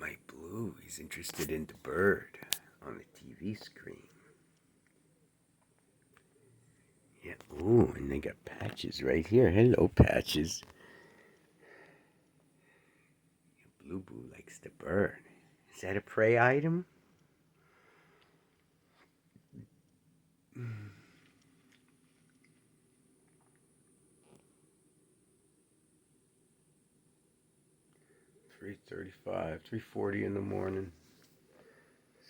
My Blue, he's interested in the bird on the TV screen. Yeah, ooh, and they got Patches right here. Hello, Patches. Blue Boo likes the bird. Is that a prey item? $3:35, 3:40 in the morning,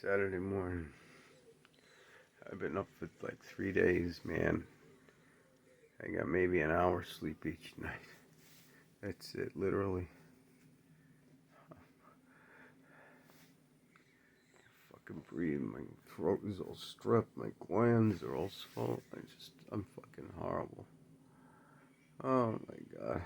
Saturday morning. I've been up for like 3 days, man. I got maybe an hour sleep each night. That's it, literally. Fucking breathe. My throat is all strep. My glands are all swollen. I'm fucking horrible. Oh my god.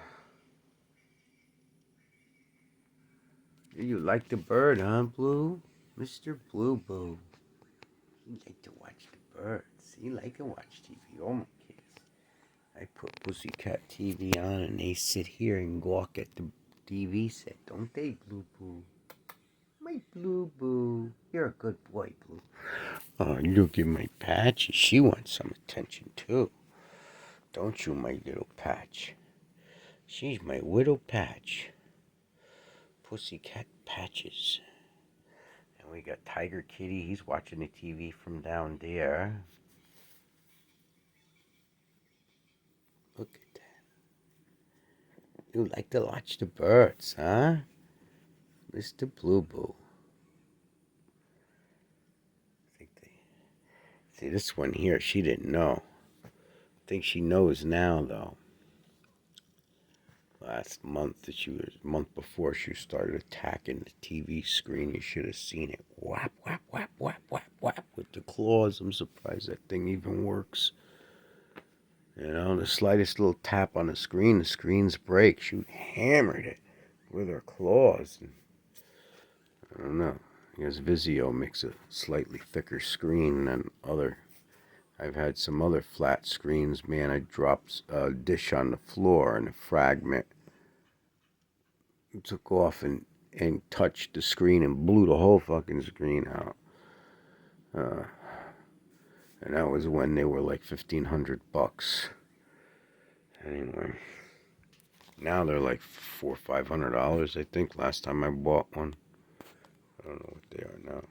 You like the bird, huh, Blue? Mr. Blue Boo. You like to watch the birds. You like to watch TV. Oh my kids. I put Pussycat TV on and they sit here and gawk at the TV set, don't they, Blue Boo? My Blue Boo. You're a good boy, Blue. Oh, look at my Patch. She wants some attention, too. Don't you, my little Patch? She's my little Patch. Pussycat Patches. And we got Tiger Kitty. He's watching the TV from down there. Look at that. You like to watch the birds, huh? Mr. Blue Boo. See, this one here, she didn't know. I think she knows now, though. Last month, month before, she started attacking the TV screen. You should have seen it. Whap, whap, whap, whap, whap, whap, with the claws. I'm surprised that thing even works. You know, the slightest little tap on the screens break. She hammered it with her claws. And I don't know. I guess Vizio makes a slightly thicker screen than other. I've had some other flat screens. Man, I dropped a dish on the floor and a fragment took off and touched the screen and blew the whole fucking screen out. And that was when they were like $1,500. Anyway, now they're like $400 or $500. I think last time I bought one. I don't know what they are now.